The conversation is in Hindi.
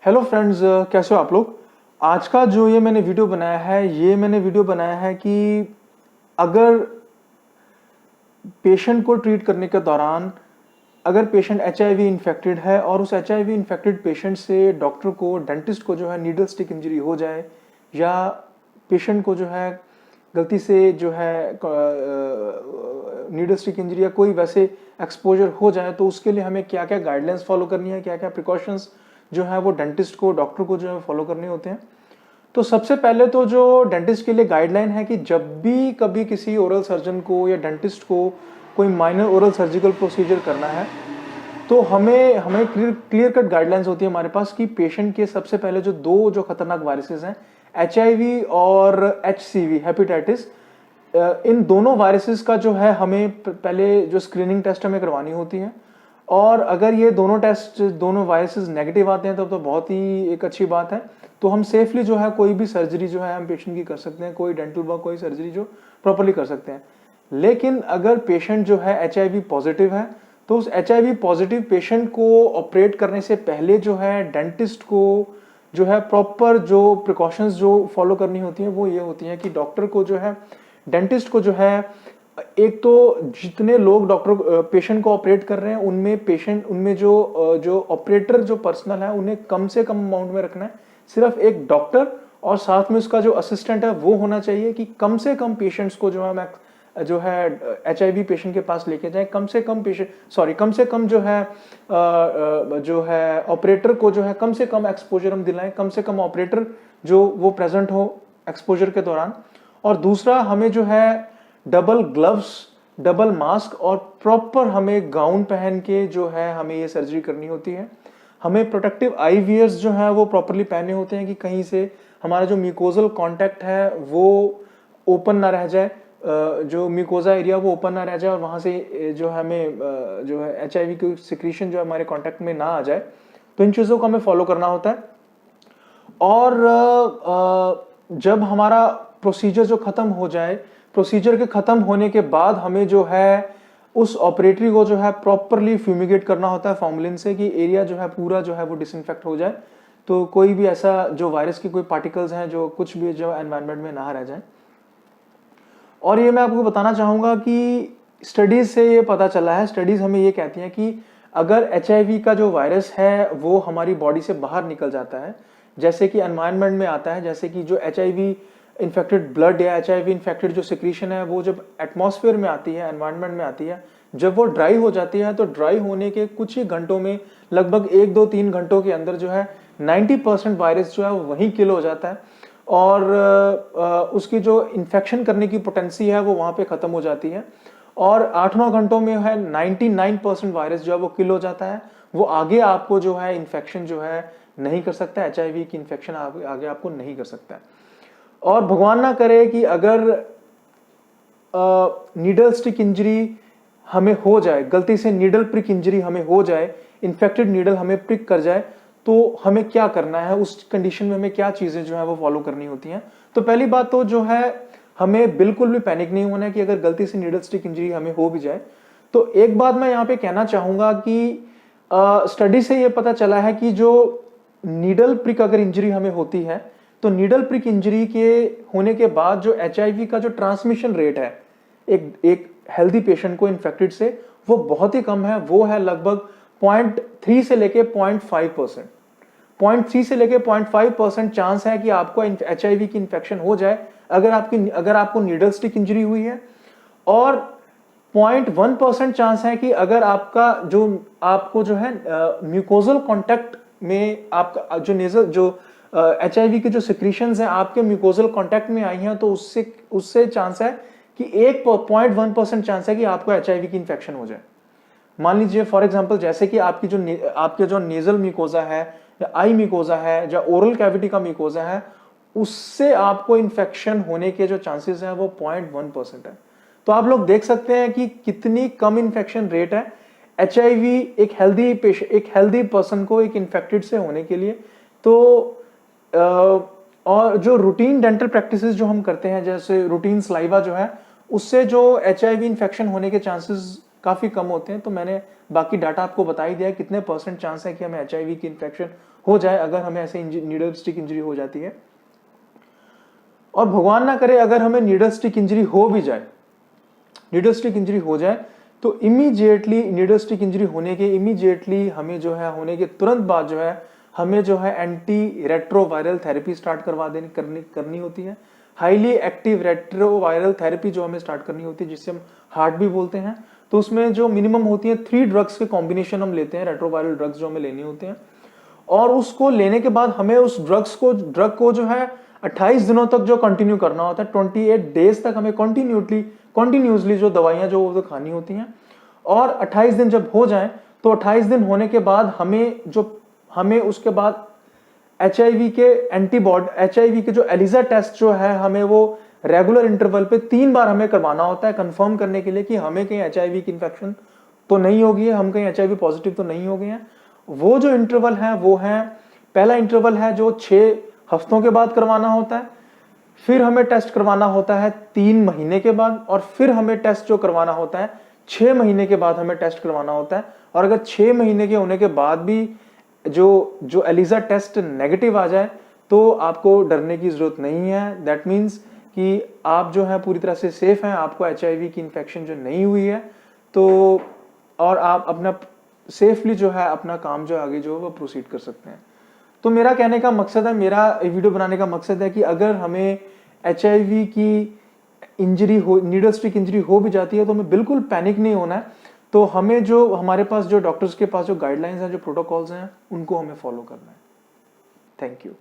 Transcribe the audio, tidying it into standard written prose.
हेलो फ्रेंड्स, कैसे हो आप लोग। आज का जो ये मैंने वीडियो बनाया है कि अगर पेशेंट को ट्रीट करने के दौरान अगर पेशेंट एचआईवी इन्फेक्टेड है और उस एचआईवी इन्फेक्टेड पेशेंट से डॉक्टर को डेंटिस्ट को जो है नीडल स्टिक इंजरी हो जाए या पेशेंट को जो है गलती से जो है नीडल स्टिक इंजरी या कोई वैसे एक्सपोजर हो जाए तो उसके लिए हमें क्या क्या गाइडलाइंस फॉलो करनी है, क्या क्या प्रिकॉशंस जो है वो डेंटिस्ट को डॉक्टर को जो है फॉलो करने होते हैं। तो सबसे पहले तो जो डेंटिस्ट के लिए गाइडलाइन है कि जब भी कभी किसी ओरल सर्जन को या डेंटिस्ट को कोई माइनर ओरल सर्जिकल प्रोसीजर करना है तो हमें हमें क्लियर कट गाइडलाइंस होती है हमारे पास कि पेशेंट के सबसे पहले जो खतरनाक वायरसेस हैं, एचआईवी और एचसीवी हेपेटाइटिस, इन दोनों वायरसेस का जो है हमें पहले जो स्क्रीनिंग टेस्ट हमें करवानी होती है। और अगर ये दोनों वायरसेस नेगेटिव आते हैं तब तो बहुत ही एक अच्छी बात है, तो हम सेफली जो है कोई भी सर्जरी जो है हम पेशेंट की कर सकते हैं, कोई डेंटल वर्क कोई सर्जरी जो प्रॉपरली कर सकते हैं। लेकिन अगर पेशेंट जो है एचआईवी पॉजिटिव है तो उस एचआईवी पॉजिटिव पेशेंट को ऑपरेट करने से पहले जो है डेंटिस्ट को जो है प्रॉपर जो प्रिकॉशंस जो फॉलो करनी होती है वो ये होती है कि डॉक्टर को जो है डेंटिस्ट को जो है एक तो जितने लोग डॉक्टर पेशेंट को ऑपरेट कर रहे हैं उनमें जो ऑपरेटर जो पर्सनल है उन्हें कम से कम अमाउंट में रखना है। सिर्फ एक डॉक्टर और साथ में उसका जो असिस्टेंट है वो होना चाहिए कि कम से कम पेशेंट्स को जो है एचआईवी पेशेंट के पास लेके जाए, कम से कम जो है ऑपरेटर को जो है कम से कम एक्सपोजर हम दिलाएं, कम से कम ऑपरेटर जो वो प्रेजेंट हो एक्सपोजर के दौरान। और दूसरा हमें जो है डबल ग्लव्स, डबल मास्क और प्रॉपर हमें गाउन पहन के जो है हमें ये सर्जरी करनी होती है। हमें प्रोटेक्टिव आई वियर्स जो है वो प्रॉपरली पहने होते हैं कि कहीं से हमारा जो म्यूकोजल कांटेक्ट है वो ओपन ना रह जाए, जो म्यूकोजा एरिया वो ओपन ना रह जाए और वहां से जो हमें जो है एचआईवी की सिक्रीशन जो हमारे कांटेक्ट में ना आ जाए। तो इन चीजों को हमें फॉलो करना होता है। और जब हमारा प्रोसीजर जो खत्म हो जाए, प्रोसीजर के खत्म होने के बाद हमें जो है उस ऑपरेटरी को जो है प्रॉपरली फ्यूमिगेट करना होता है फॉर्मलिन से कि एरिया जो है पूरा जो है वो डिसइंफेक्ट हो जाए, तो कोई भी ऐसा जो वायरस की कोई पार्टिकल्स हैं जो कुछ भी जो एनवायरनमेंट में ना रह जाए। और ये मैं आपको बताना चाहूंगा कि स्टडीज से ये पता चला है, स्टडीज हमें ये कहती हैं कि अगर एचआईवी का जो वायरस है वो हमारी बॉडी से बाहर निकल जाता है, जैसे कि एनवायरनमेंट में आता है, जैसे कि जो एचआईवी इन्फेक्टेड ब्लड या एचआईवी इन्फेक्टेड जो सिक्रीशन है वो जब एटमॉस्फेयर में आती है, एनवायरनमेंट में आती है, जब वो ड्राई हो जाती है तो ड्राई होने के कुछ ही घंटों में, लगभग 1 2 3 घंटों के अंदर जो है 90% वायरस जो है वो वहीं किल हो जाता है और उसकी जो इन्फेक्शन करने की पोटेंसी है वो वहां पे खत्म हो जाती है। और 8 9 घंटों में है 99% वायरस जो है वो किल हो जाता है, वो आगे आपको जो है इन्फेक्शन जो है नहीं कर सकता, एचआईवी की इन्फेक्शन आगे आपको नहीं कर सकता है। और भगवान ना करे कि अगर नीडल स्टिक इंजरी हमें हो जाए, गलती से नीडल प्रिक इंजरी हमें हो जाए, इन्फेक्टेड नीडल हमें प्रिक कर जाए, तो हमें क्या करना है, उस कंडीशन में हमें क्या चीजें जो है वो फॉलो करनी होती हैं। तो पहली बात तो जो है हमें बिल्कुल भी पैनिक नहीं होना है कि अगर गलती से नीडल स्टिक इंजरी हमें हो भी जाए। तो एक बात मैं यहाँ पे कहना चाहूंगा कि स्टडी से ये पता चला है कि जो नीडल प्रिक अगर इंजरी हमें होती है तो नीडल प्रिक इंजरी के होने के बाद जो एचआईवी का जो ट्रांसमिशन रेट है एक हेल्दी पेशेंट को इन्फेक्टेड से, वो बहुत ही कम है। वो है लगभग 0.3 से लेके 0.5%, 0.3 से लेके 0.5% चांस है कि आपको एचआईवी की इन्फेक्शन हो जाए अगर आपको नीडल स्टिक इंजरी हुई है। और 0.1% चांस है कि अगर आपको जो है म्यूकोजल कांटेक्ट में आपका जो नेजल जो एचआईवी के जो सिक्रीशंस हैं आपके म्यूकोजल कांटेक्ट में आई हैं तो उससे चांस है कि 1.1% चांस है कि आपको एचआईवी की इन्फेक्शन हो जाए। मान लीजिए फॉर एग्जांपल जैसे कि आपके जो नेजल म्यूकोजा है या आई म्यूकोजा है या ओरल कैविटी का म्यूकोजा है, उससे आपको इन्फेक्शन होने के जो चांसेस हैं वो 0.1% है। तो आप लोग देख सकते हैं कि कितनी कम इन्फेक्शन रेट है एचआईवी एक हेल्दी पर्सन को एक इन्फेक्टेड से होने के लिए। तो और जो रूटीन डेंटल प्रैक्टिसेस जो हम करते हैं, जैसे रूटीन सलाइवा जो है, उससे जो एचआईवी इन्फेक्शन होने के चांसेस काफ़ी कम होते हैं। तो मैंने बाकी डाटा आपको बता ही दिया है कितने % चांस है कि हमें HIV की इन्फेक्शन हो जाए अगर हमें ऐसे नीडल स्टिक इंजरी हो जाती है। और भगवान ना करे अगर हमें नीडल स्टिक इंजरी हो भी जाए, नीडल स्टिक इंजरी हो जाए तो इमीडिएटली नीडल स्टिक इंजरी होने के इमीडिएटली हमें जो है होने के तुरंत बाद जो है हमें जो है एंटी रेट्रोवायरल थेरेपी स्टार्ट करनी होती है। हाईली एक्टिव रेट्रोवायरल थेरेपी जो हमें स्टार्ट करनी होती है, जिससे हम हार्ट भी बोलते हैं। तो उसमें जो मिनिमम होती है 3 ड्रग्स के कॉम्बिनेशन हम लेते हैं, रेट्रोवायरल ड्रग्स जो हमें लेने होते हैं। और उसको लेने के बाद हमें उस ड्रग को जो है 28 दिनों तक जो कंटिन्यू करना होता है, 28 डेज तक हमें कंटिन्यूसली जो दवाइयां जो खानी होती हैं। और 28 दिन जब हो जाएं तो 28 दिन होने के बाद हमें उसके बाद HIV के HIV के जो एलिजा टेस्ट जो है हमें वो रेगुलर इंटरवल पे 3 बार हमें करवाना होता है, कंफर्म करने के लिए कि हमें कहीं HIV की इन्फेक्शन तो नहीं होगी है, हम कहीं HIV पॉजिटिव तो नहीं हो गए हैं। वो जो इंटरवल है वो है, पहला इंटरवल है जो 6 हफ्तों के बाद करवाना होता है, फिर हमें टेस्ट करवाना होता है 3 महीने के बाद, और फिर हमें टेस्ट जो करवाना होता है 6 महीने के बाद हमें टेस्ट करवाना होता है। और अगर 6 महीने के होने के बाद भी जो एलिजा टेस्ट नेगेटिव आ जाए तो आपको डरने की जरूरत नहीं है। दैट मीन्स कि आप जो है पूरी तरह से सेफ हैं, आपको HIV की इन्फेक्शन जो नहीं हुई है। तो और आप अपना सेफली जो है अपना काम जो आगे जो वो प्रोसीड कर सकते हैं। तो मेरा कहने का मकसद है, मेरा वीडियो बनाने का मकसद है कि अगर हमें HIV की इंजरी हो, नीडल स्टिक इंजरी हो भी जाती है तो हमें बिल्कुल पैनिक नहीं होना है। तो हमें जो हमारे पास जो डॉक्टर्स के पास जो गाइडलाइंस हैं, जो प्रोटोकॉल्स हैं, उनको हमें फॉलो करना है। Thank you.